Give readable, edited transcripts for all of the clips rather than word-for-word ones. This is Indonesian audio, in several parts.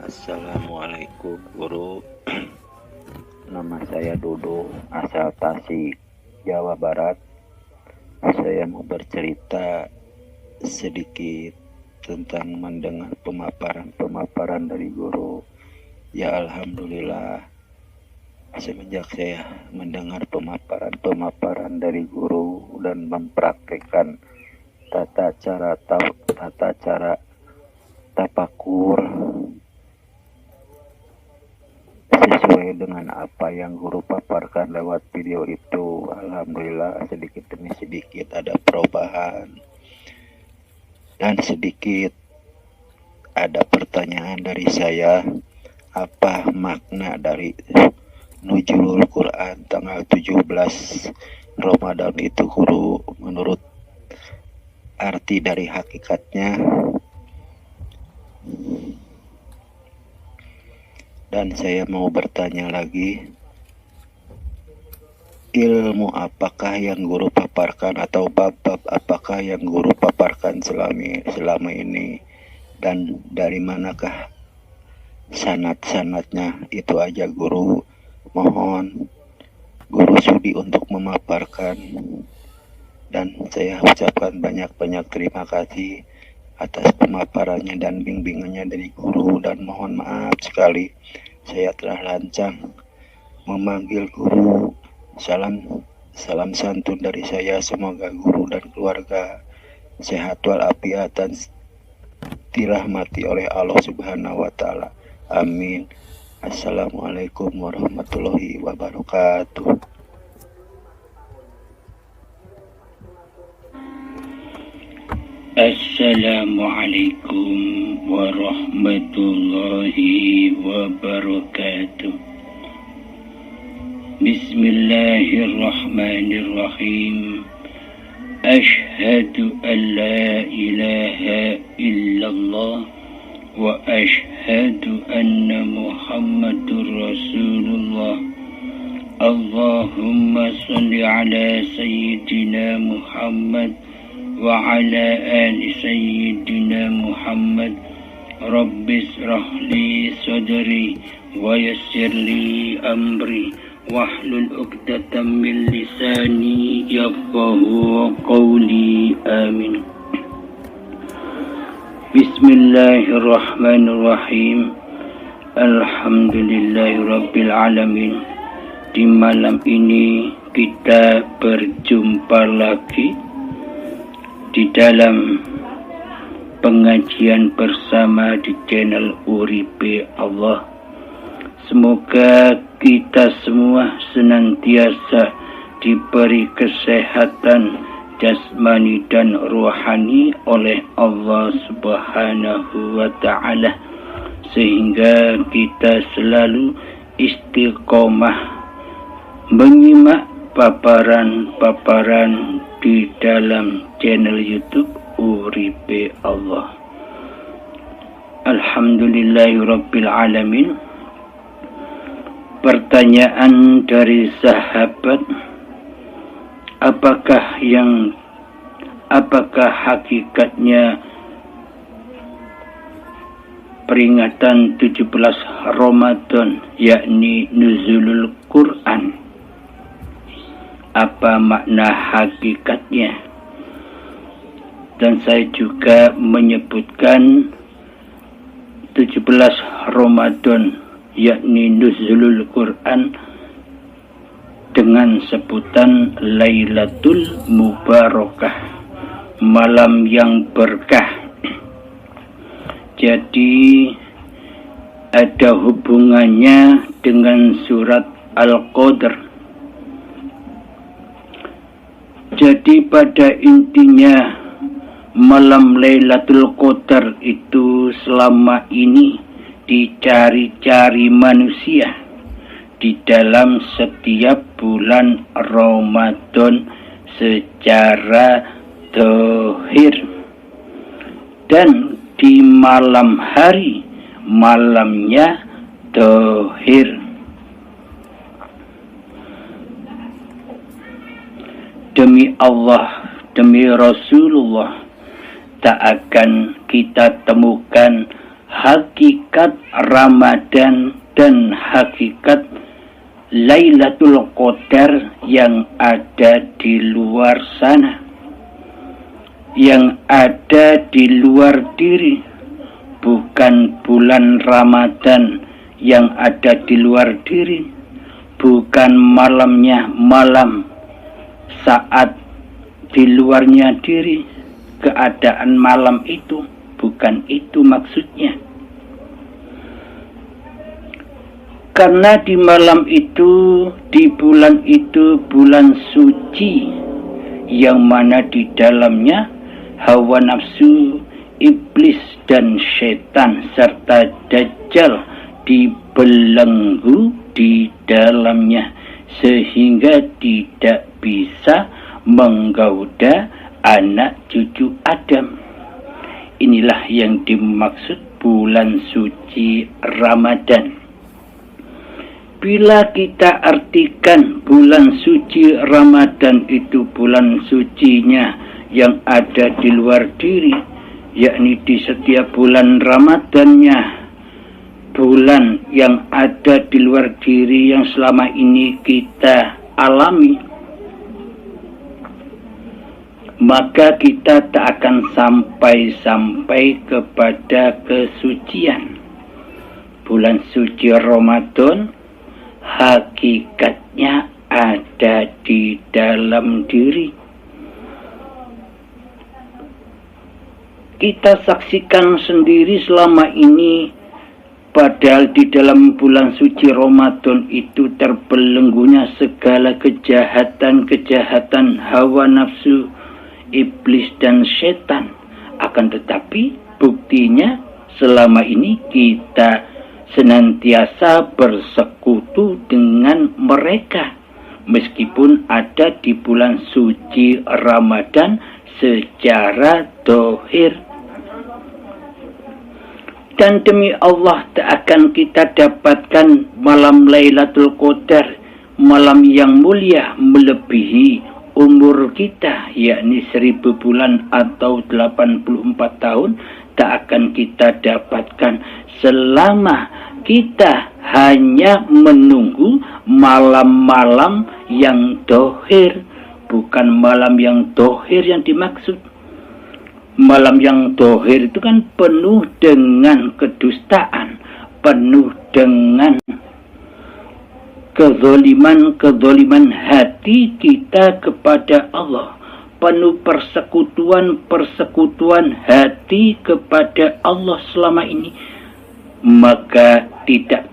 Assalamualaikum guru. Nama saya Dodo, asal Tasik, Jawa Barat. Saya mau bercerita sedikit tentang mendengar pemaparan dari guru. Ya alhamdulillah, semenjak saya mendengar pemaparan dari guru dan mempraktikkan tata cara tapakur sesuai dengan apa yang guru paparkan lewat video itu, alhamdulillah sedikit demi sedikit ada perubahan. Dan sedikit ada pertanyaan dari saya, apa makna dari Nuzulul Quran tanggal 17 Ramadan itu guru, menurut arti dari hakikatnya. Dan saya mau bertanya lagi, ilmu apakah yang guru paparkan atau bab-bab apakah yang guru paparkan selama ini, dan dari manakah sanad-sanadnya? Itu aja guru, mohon guru sudi untuk memaparkan, dan saya ucapkan banyak-banyak terima kasih atas pemaparannya dan bimbingannya dari guru, dan mohon maaf sekali saya telah lancang memanggil guru. Salam santun dari saya, semoga guru dan keluarga sehat walafiat dan dirahmati oleh Allah Subhanahu wa taala. Amin. Assalamualaikum warahmatullahi wabarakatuh. Assalamualaikum warahmatullahi wabarakatuh. Bismillahirrahmanirrahim. Ashhadu an la ilaha illallah wa ashhadu anna Muhammadur Rasulullah. Allahumma salli ala sayyidina Muhammad wa ala ali sayyidina Muhammad. Rabbis rahli sadri wa yassirli amri wahlul 'uqdatam min lisani yafqahu qawli. Amin. Bismillahirrahmanirrahim. Alhamdulillahi rabbil alamin. Di malam ini kita berjumpa lagi di dalam pengajian bersama di channel Uripe Allah. Semoga kita semua senantiasa diberi kesehatan jasmani dan rohani oleh Allah Subhanahu wa ta'ala, sehingga kita selalu istiqomah menyimak paparan-paparan di dalam channel YouTube Uripe Allah. Alhamdulillahirabbil alamin. Pertanyaan dari sahabat, apakah hakikatnya peringatan 17 Ramadan, yakni Nuzulul Quran? Apa makna hakikatnya? Dan saya juga menyebutkan 17 Ramadan, yakni Nuzulul Quran, dengan sebutan Lailatul Mubarakah, malam yang berkah. Jadi ada hubungannya dengan surat Al-Qadr. Jadi pada intinya malam Lailatul Qadar itu selama ini dicari-cari manusia di dalam setiap bulan Ramadan secara zahir, dan di malam hari malamnya zahir. Demi Allah, demi Rasulullah, tak akan kita temukan hakikat Ramadan dan hakikat Lailatul Qadar yang ada di luar sana, yang ada di luar diri, bukan bulan Ramadan yang ada di luar diri, bukan malamnya malam saat di luarnya diri, keadaan malam itu, bukan itu maksudnya. Karena di malam itu, di bulan itu, bulan suci, yang mana di dalamnya hawa nafsu, iblis dan setan serta dajjal dibelenggu di dalamnya, sehingga tidak bisa menggoda anak cucu Adam. Inilah yang dimaksud bulan suci Ramadan. Bila kita artikan bulan suci Ramadan itu bulan sucinya yang ada di luar diri, yakni di setiap bulan Ramadannya, bulan yang ada di luar diri yang selama ini kita alami, maka kita tak akan sampai kepada kesucian. Bulan suci Ramadan hakikatnya ada di dalam diri. Kita saksikan sendiri selama ini, padahal di dalam bulan suci Ramadan itu terbelenggunya segala kejahatan-kejahatan hawa nafsu, iblis dan setan. Akan tetapi buktinya selama ini kita senantiasa bersekutu dengan mereka, meskipun ada di bulan suci Ramadan secara dohir. Dan demi Allah tak akan kita dapatkan malam Lailatul Qadar, malam yang mulia melebihi umur kita, yakni 1000 bulan atau 84 tahun, tak akan kita dapatkan selama kita hanya menunggu malam-malam yang dohir. Bukan malam yang dohir yang dimaksud. Malam yang dohir itu kan penuh dengan kedustaan, penuh dengan kezoliman hati kita kepada Allah, penuh persekutuan hati kepada Allah selama ini. Maka tidak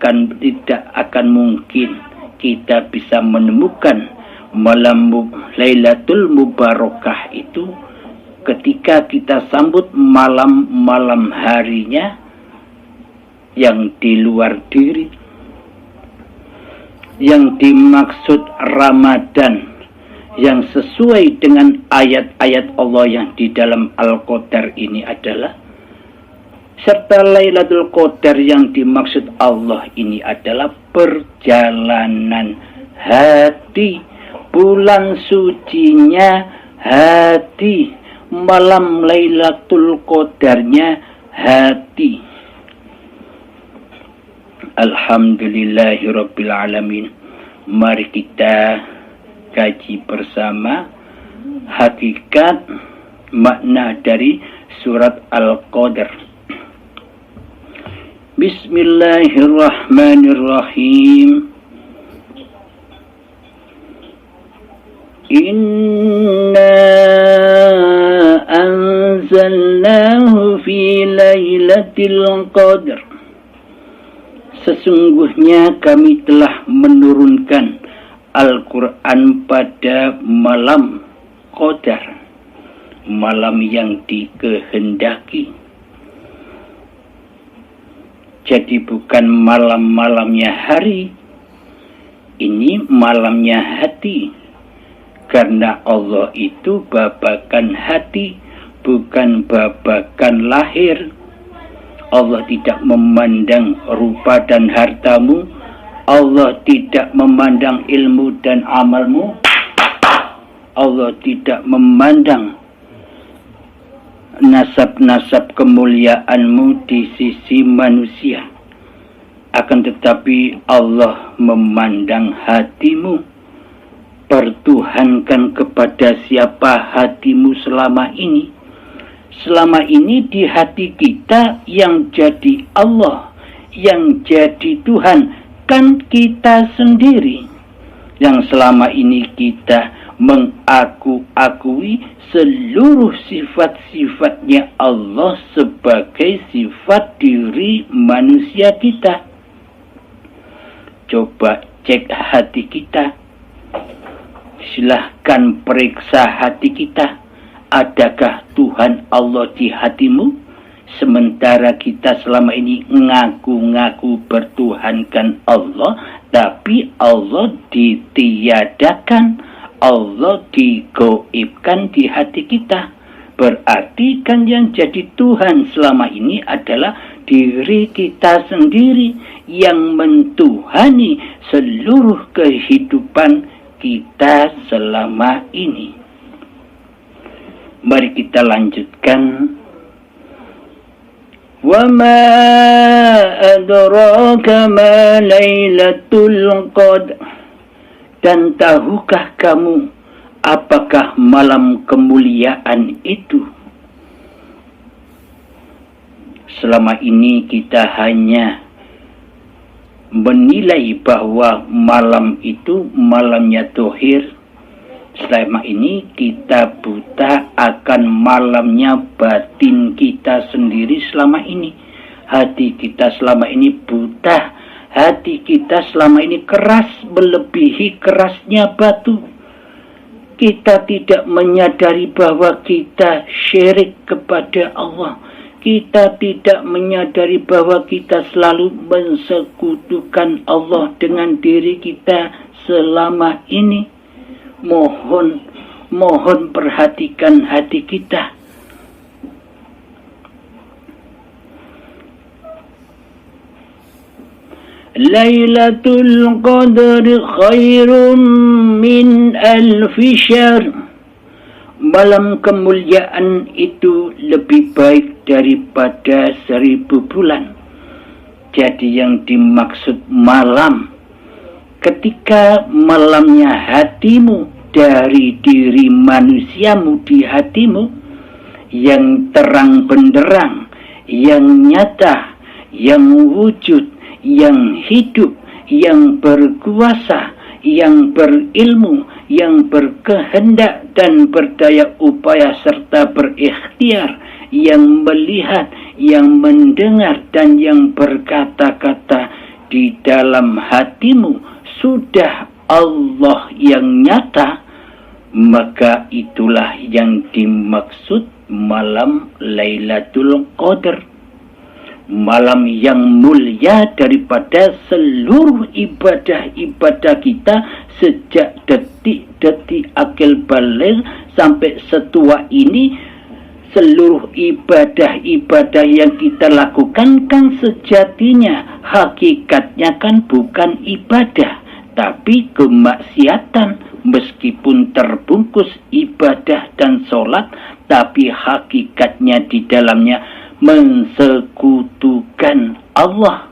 akan mungkin kita bisa menemukan malam Lailatul Mubarakah itu ketika kita sambut malam harinya yang di luar diri. Yang dimaksud Ramadan yang sesuai dengan ayat-ayat Allah yang di dalam Al-Qadar ini adalah, serta Lailatul Qadar yang dimaksud Allah ini adalah perjalanan hati, bulan sucinya hati, malam Lailatul Qadarnya hati. Alhamdulillahirabbil alamin. Mari kita kaji bersama hakikat makna dari surat Al-Qadar. Bismillahirrahmanirrahim. Inna anzalnahu fi lailatul qadr. Sesungguhnya kami telah menurunkan Al-Quran pada malam Qadar, malam yang dikehendaki. Jadi bukan malam-malamnya hari, ini malamnya hati. Karena Allah itu babakan hati, bukan babakan lahir. Allah tidak memandang rupa dan hartamu, Allah tidak memandang ilmu dan amalmu, Allah tidak memandang nasab-nasab kemuliaanmu di sisi manusia. Akan tetapi Allah memandang hatimu. Pertuhankan kepada siapa hatimu selama ini. Selama ini di hati kita yang jadi Allah, yang jadi Tuhan, kan kita sendiri. Yang selama ini kita mengakui seluruh sifat-sifatnya Allah sebagai sifat diri manusia kita. Coba cek hati kita. Silahkan periksa hati kita. Adakah Tuhan Allah di hatimu? Sementara kita selama ini ngaku-ngaku bertuhankan Allah, tapi Allah ditiadakan, Allah digoibkan di hati kita. Berarti kan yang jadi Tuhan selama ini adalah diri kita sendiri yang mentuhani seluruh kehidupan kita selama ini. Mari kita lanjutkan. Wa ma adraka ma Lailatul Qadar. Dan tahukah kamu apakah malam kemuliaan itu? Selama ini kita hanya menilai bahwa malam itu malamnya Tohir. Selama ini kita buta akan malamnya batin kita sendiri selama ini. Hati kita selama ini buta. Hati kita selama ini keras melebihi kerasnya batu. Kita tidak menyadari bahwa kita syirik kepada Allah. Kita tidak menyadari bahwa kita selalu mensekutukan Allah dengan diri kita selama ini. Mohon perhatikan hati kita. Lailatul Qadar khairum min alfi syahr. Malam kemuliaan itu lebih baik daripada 1000 bulan. Jadi yang dimaksud malam, ketika malamnya hatimu dari diri manusiamu di hatimu, yang terang benderang, yang nyata, yang wujud, yang hidup, yang berkuasa, yang berilmu, yang berkehendak dan berdaya upaya serta berikhtiar, yang melihat, yang mendengar dan yang berkata-kata, di dalam hatimu sudah Allah yang nyata, maka itulah yang dimaksud malam Lailatul Qadar. Malam yang mulia daripada seluruh ibadah-ibadah kita sejak detik-detik akil baligh sampai setua ini. Seluruh ibadah-ibadah yang kita lakukan kan sejatinya, hakikatnya kan bukan ibadah, tapi kemaksiatan. Meskipun terbungkus ibadah dan sholat, tapi hakikatnya di dalamnya mensekutukan Allah.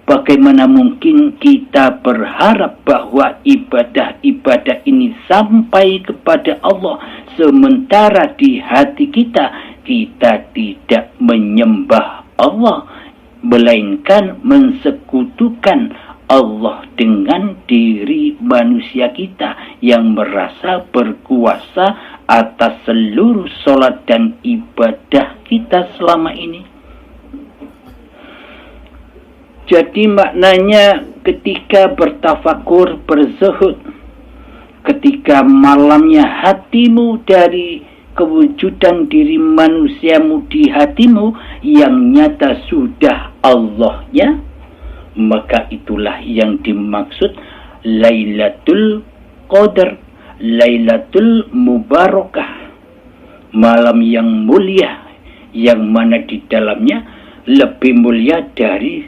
Bagaimana mungkin kita berharap bahwa ibadah-ibadah ini sampai kepada Allah, sementara di hati kita tidak menyembah Allah, melainkan mensekutukan Allah dengan diri manusia kita yang merasa berkuasa atas seluruh sholat dan ibadah kita selama ini. Jadi maknanya ketika bertafakur, berzuhud, ketika malamnya hatimu dari kewujudan diri manusiamu di hatimu yang nyata sudah Allahnya, maka itulah yang dimaksud Lailatul Qadar, Lailatul Mubarakah, malam yang mulia, yang mana di dalamnya lebih mulia dari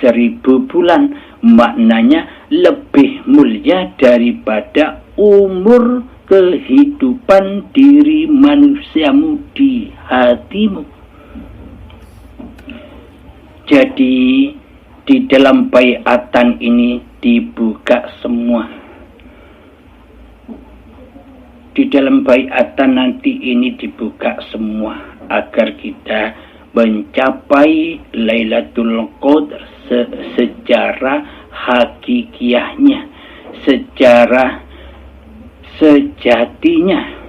1000 bulan. Maknanya lebih mulia daripada umur kehidupan diri manusia manusiamu di hatimu. Jadi di dalam baiatan ini dibuka semua. Di dalam baiatan nanti ini dibuka semua agar kita mencapai Lailatul Qadar secara hakikiahnya, secara sejatinya,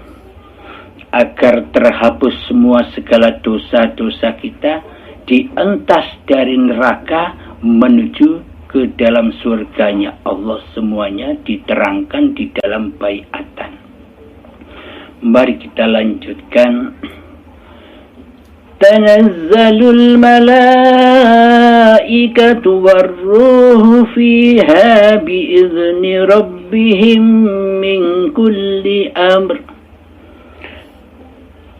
agar terhapus semua segala dosa-dosa kita, dientas dari neraka menuju ke dalam surganya Allah. Semuanya diterangkan di dalam baiatan. Mari kita lanjutkan. Tanazzalul malaikatu warruhu fiha biizni rabbihim min kulli amr.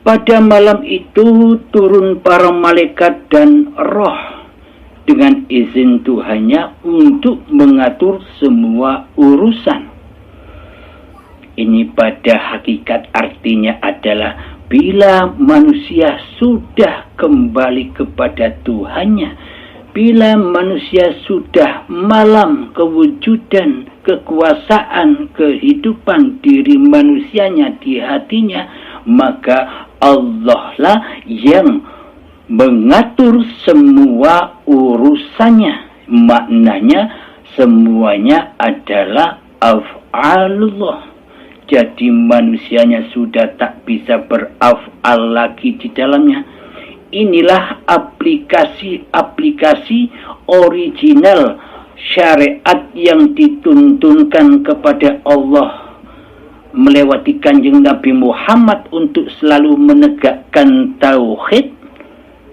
Pada malam itu turun para malaikat dan roh dengan izin Tuhannya untuk mengatur semua urusan. Ini pada hakikat artinya adalah bila manusia sudah kembali kepada Tuhannya, bila manusia sudah malam kewujudan, kekuasaan, kehidupan diri manusianya di hatinya, maka Allah lah yang mengatur semua urusannya. Maknanya semuanya adalah af'alullah. Jadi manusianya sudah tak bisa beraf'al lagi di dalamnya. Inilah aplikasi original syariat yang dituntunkan kepada Allah melewati Kanjeng Nabi Muhammad untuk selalu menegakkan tauhid.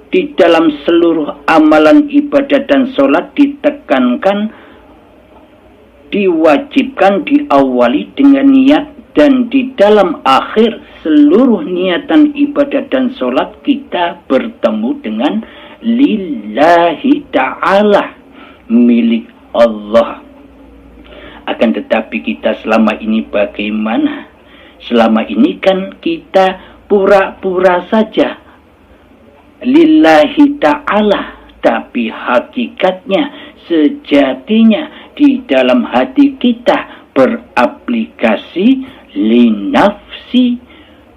Di dalam seluruh amalan ibadah dan sholat ditekankan, diwajibkan diawali dengan niat, dan di dalam akhir seluruh niatan ibadah dan sholat kita bertemu dengan lillahi ta'ala, milik Allah. Akan tetapi kita selama ini bagaimana? Selama ini kan kita pura-pura saja lillahi ta'ala, tapi hakikatnya, sejatinya di dalam hati kita beraplikasi linafsi.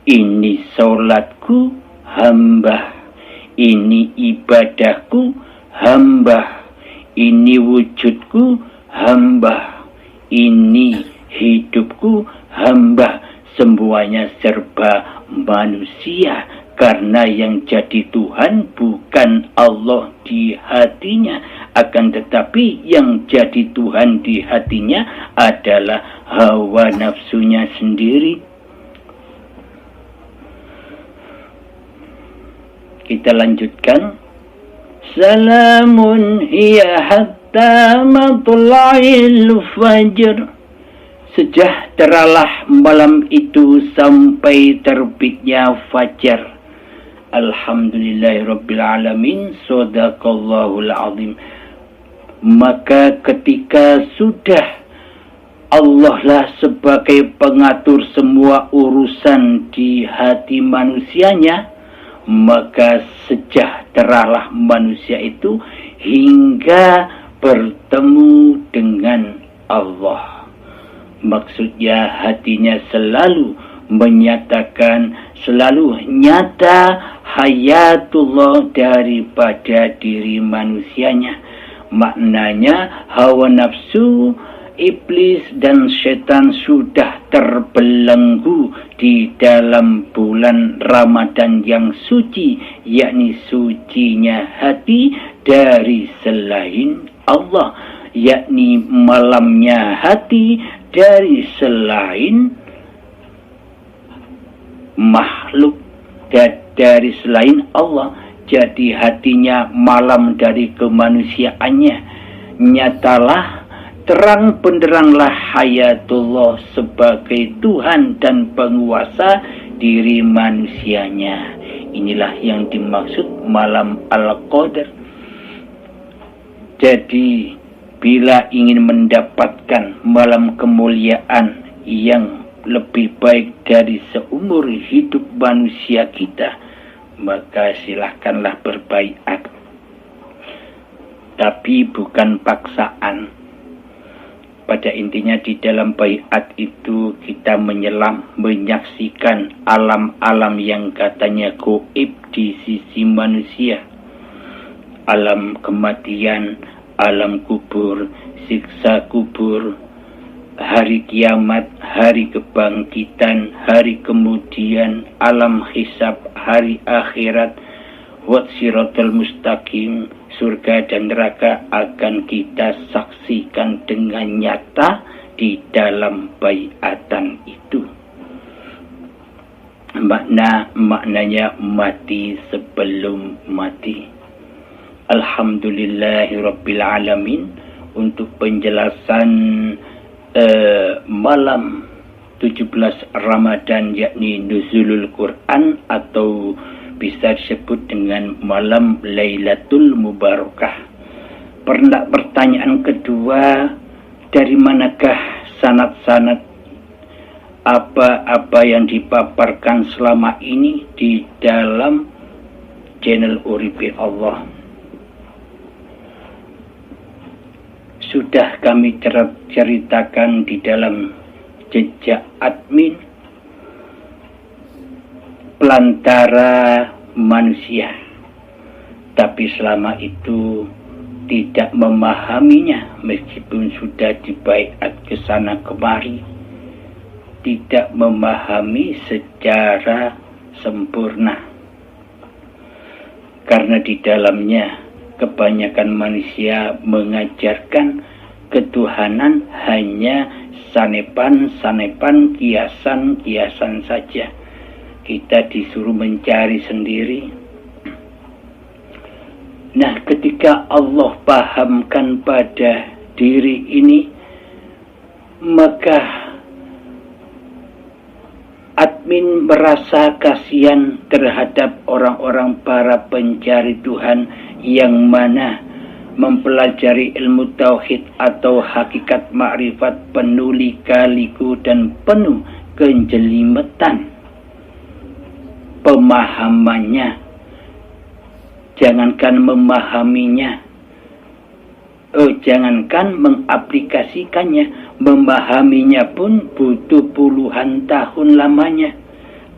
Ini sholatku hamba, ini ibadahku hamba, ini wujudku hamba, ini hidupku hamba. Semuanya serba manusia, karena yang jadi Tuhan bukan Allah di hatinya, akan tetapi yang jadi Tuhan di hatinya adalah hawa nafsunya sendiri. Kita lanjutkan. Salamun hiya hatta matla'il fajr. Sejahteralah malam itu sampai terbitnya fajar. Alhamdulillahirabbil alamin. Shadaqallahul azim. Maka ketika sudah Allah lah sebagai pengatur semua urusan di hati manusianya, maka sejahteralah manusia itu hingga bertemu dengan Allah. Maksudnya hatinya selalu menyatakan, selalu nyata hayatullah daripada diri manusianya. Maknanya hawa nafsu, iblis dan setan sudah terbelenggu di dalam bulan Ramadan yang suci, yakni sucinya hati dari selain Allah, yakni malamnya hati dari selain makhluk, dari selain Allah. Jadi hatinya malam dari kemanusiaannya. Nyatalah, terang benderanglah hayatullah sebagai Tuhan dan penguasa diri manusianya. Inilah yang dimaksud malam Al-Qadar. Jadi bila ingin mendapatkan malam kemuliaan yang lebih baik dari seumur hidup manusia kita, maka silahkanlah berbaiat. Tapi bukan paksaan. Pada intinya di dalam baiat itu kita menyelam, menyaksikan alam-alam yang katanya gaib di sisi manusia. Alam kematian, alam kubur, siksa kubur, hari kiamat, hari kebangkitan, hari kemudian, alam hisab, hari akhirat, wat siratal mustaqim, surga dan neraka akan kita saksikan dengan nyata di dalam baiatan itu. Maknanya mati sebelum mati. Alhamdulillahirabbil alamin. Untuk penjelasan malam 17 Ramadan, yakni Nuzulul Quran atau bisa disebut dengan malam Lailatul Mubarakah. Pertanyaan kedua, dari manakah sanad-sanad apa-apa yang dipaparkan selama ini di dalam channel Uripi Allah? Sudah kami ceritakan di dalam jejak admin, pelantara manusia, tapi selama itu tidak memahaminya, meskipun sudah dibaiat ke sana kemari, tidak memahami secara sempurna, karena di dalamnya kebanyakan manusia mengajarkan ketuhanan hanya sanepan-sanepan, kiasan-kiasan saja. Kita disuruh mencari sendiri. Nah, ketika Allah pahamkan pada diri ini, maka admin merasa kasihan terhadap orang-orang para pencari Tuhan yang mana mempelajari ilmu tauhid atau hakikat makrifat penuh lika-liku dan penuh kejelimetan pemahamannya. Jangankan memahaminya, jangankan mengaplikasikannya, memahaminya pun butuh puluhan tahun lamanya,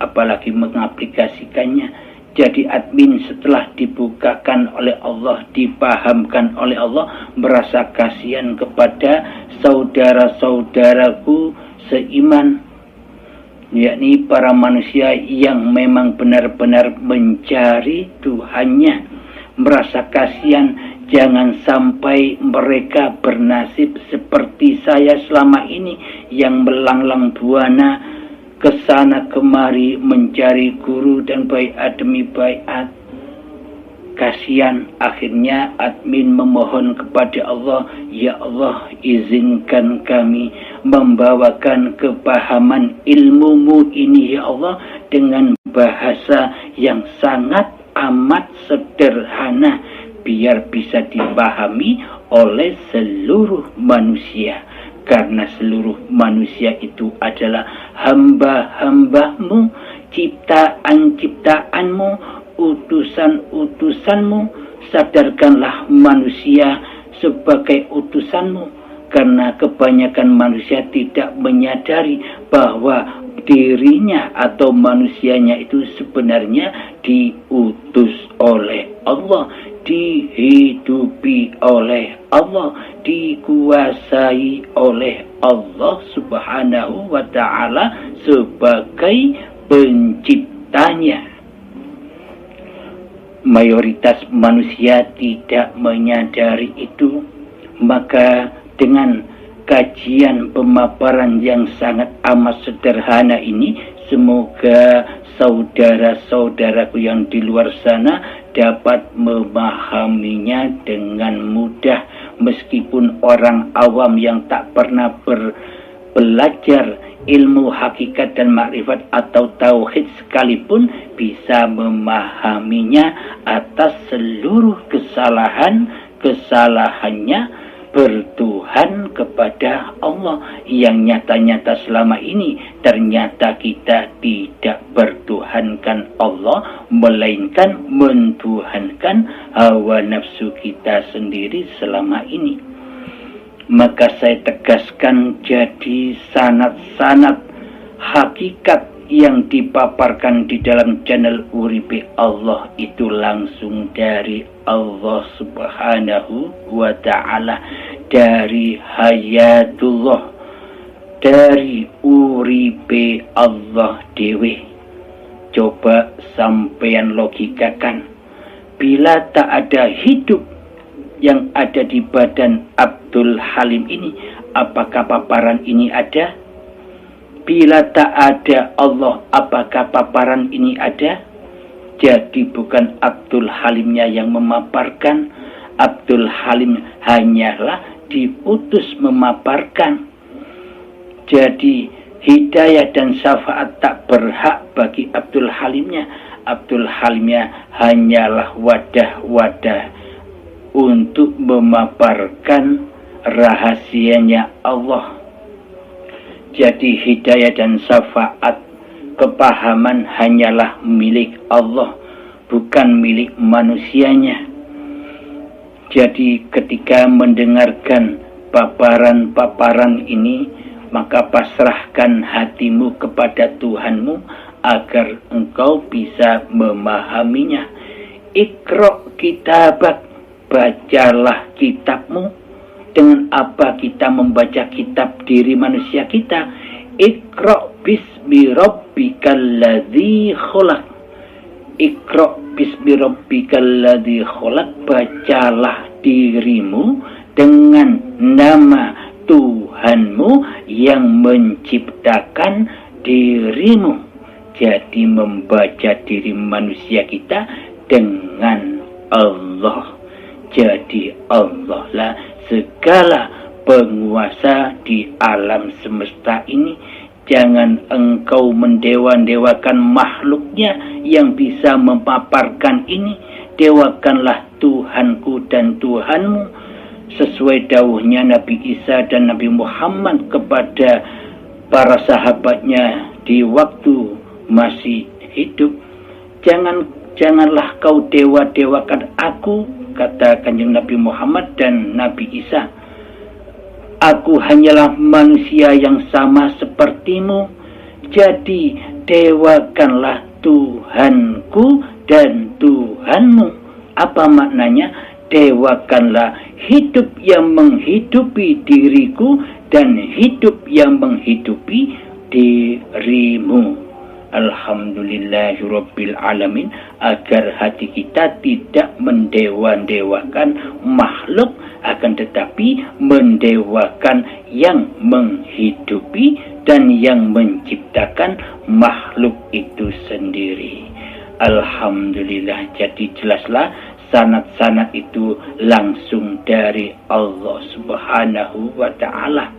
apalagi mengaplikasikannya. Jadi admin setelah dibukakan oleh Allah, dipahamkan oleh Allah, merasa kasihan kepada saudara-saudaraku seiman, yakni para manusia yang memang benar-benar mencari Tuhannya. Merasa kasihan, jangan sampai mereka bernasib seperti saya selama ini yang melanglang buana kesana kemari mencari guru dan baiat demi baiat. Kasihan, akhirnya admin memohon kepada Allah, ya Allah, izinkan kami membawakan kepahaman ilmumu ini ya Allah dengan bahasa yang sangat amat sederhana, biar bisa dipahami oleh seluruh manusia. Karena seluruh manusia itu adalah hamba-hambamu, ciptaan-ciptaanmu, utusan-utusanmu. Sadarkanlah manusia sebagai utusanmu, karena kebanyakan manusia tidak menyadari bahwa dirinya atau manusianya itu sebenarnya diutus oleh Allah, dihidupi oleh Allah, dikuasai oleh Allah Subhanahu wa ta'ala sebagai penciptanya. Mayoritas manusia tidak menyadari itu, maka dengan kajian pemaparan yang sangat amat sederhana ini, semoga saudara-saudaraku yang di luar sana dapat memahaminya dengan mudah, meskipun orang awam yang tak pernah belajar ilmu hakikat dan makrifat atau tauhid sekalipun bisa memahaminya atas seluruh kesalahannya bertuhan kepada Allah. Yang nyata-nyata selama ini ternyata kita tidak bertuhankan Allah, melainkan mentuhankan hawa nafsu kita sendiri selama ini. Maka saya tegaskan, jadi sanad-sanad hakikat yang dipaparkan di dalam channel Uripe Allah itu langsung dari Allah Subhanahu wa Ta'ala, dari hayatullah, dari Uripe Allah dewe. Coba sampean logikakan, bila tak ada hidup yang ada di badan Abdul Halim ini, apakah paparan ini ada? Bila tak ada Allah, apakah paparan ini ada? Jadi bukan Abdul Halimnya yang memaparkan, Abdul Halim hanyalah diutus memaparkan. Jadi hidayah dan syafaat tak berhak bagi Abdul Halimnya. Abdul Halimnya hanyalah wadah-wadah untuk memaparkan rahasianya Allah. Jadi hidayah dan syafaat, kepahaman hanyalah milik Allah, bukan milik manusianya. Jadi ketika mendengarkan paparan-paparan ini, maka pasrahkan hatimu kepada Tuhanmu agar engkau bisa memahaminya. Iqra kitabak, bacalah kitabmu. Dengan apa kita membaca kitab diri manusia kita? Iqra bismi rabbikal ladzi khalaq. Iqra bismi rabbikal ladzi khalaq, bacalah dirimu dengan nama Tuhanmu yang menciptakan dirimu. Jadi membaca diri manusia kita dengan Allah. Jadi Allah lah segala penguasa di alam semesta ini. Jangan engkau mendewa-dewakan makhluknya yang bisa memaparkan ini. Dewakanlah Tuhanku dan Tuhanmu, sesuai dawuhnya Nabi Isa dan Nabi Muhammad kepada para sahabatnya di waktu masih hidup. Janganlah kau dewa-dewakan aku, kata Kanjeng Nabi Muhammad dan Nabi Isa. Aku hanyalah manusia yang sama sepertimu. Jadi dewakanlah Tuhanku dan Tuhanmu. Apa maknanya? Dewakanlah hidup yang menghidupi diriku dan hidup yang menghidupi dirimu. Alhamdulillahirabbil alamin, agar hati kita tidak mendewa-dewakan makhluk, akan tetapi mendewakan yang menghidupi dan yang menciptakan makhluk itu sendiri. Alhamdulillah, jadi jelaslah sanad-sanad itu langsung dari Allah Subhanahu wa Ta'ala.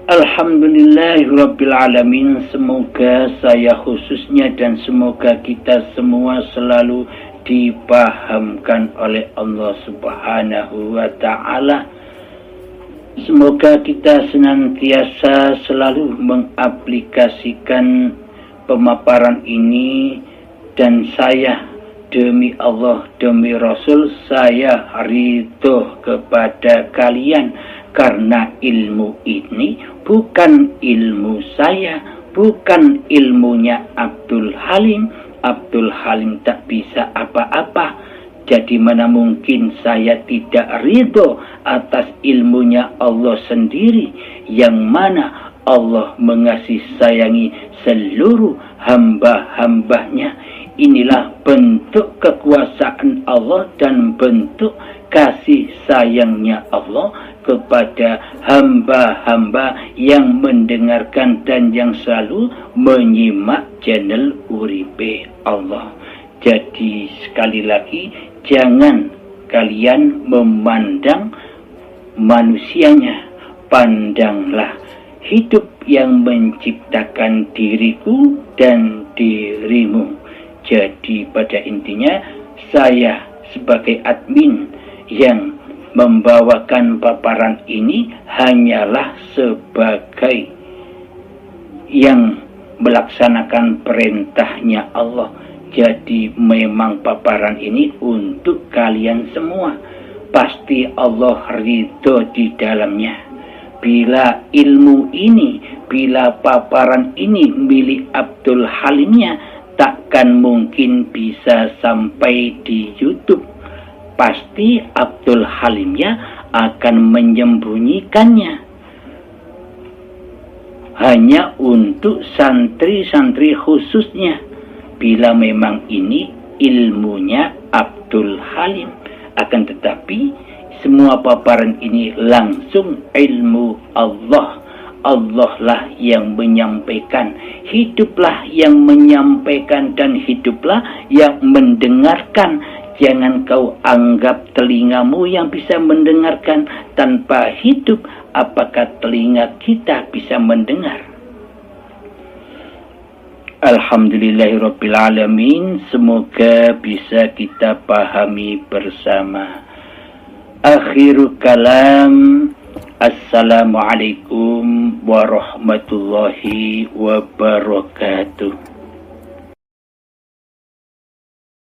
Alhamdulillahirabbil alamin. Semoga saya khususnya dan semoga kita semua selalu dipahamkan oleh Allah Subhanahu wa Ta'ala. Semoga kita senantiasa selalu mengaplikasikan pemaparan ini, dan saya demi Allah, demi Rasul, saya ridho kepada kalian, karena ilmu ini bukan ilmu saya, bukan ilmunya Abdul Halim. Abdul Halim tak bisa apa-apa. Jadi mana mungkin saya tidak ridho atas ilmunya Allah sendiri, yang mana Allah mengasihi sayangi seluruh hamba-hambanya. Inilah bentuk kekuasaan Allah dan bentuk kasih sayangnya Allah kepada hamba-hamba yang mendengarkan dan yang selalu menyimak channel Uripe Allah. Jadi sekali lagi, jangan kalian memandang manusianya, pandanglah hidup yang menciptakan diriku dan dirimu. Jadi pada intinya, saya sebagai admin yang membawakan paparan ini hanyalah sebagai yang melaksanakan perintahnya Allah. Jadi memang paparan ini untuk kalian semua. Pasti Allah ridho di dalamnya. Bila ilmu ini, bila paparan ini milik Abdul Halimnya, takkan mungkin bisa sampai di YouTube. Pasti Abdul Halimnya akan menyembunyikannya. Hanya untuk santri-santri khususnya. Bila memang ini ilmunya Abdul Halim. Akan tetapi semua paparan ini langsung ilmu Allah. Allah lah yang menyampaikan. Hiduplah yang menyampaikan dan hiduplah yang mendengarkan. Jangan kau anggap telingamu yang bisa mendengarkan. Tanpa hidup, apakah telinga kita bisa mendengar? Alhamdulillahirrabbilalamin. Semoga bisa kita pahami bersama. Akhiru kalam. Assalamualaikum warahmatullahi wabarakatuh.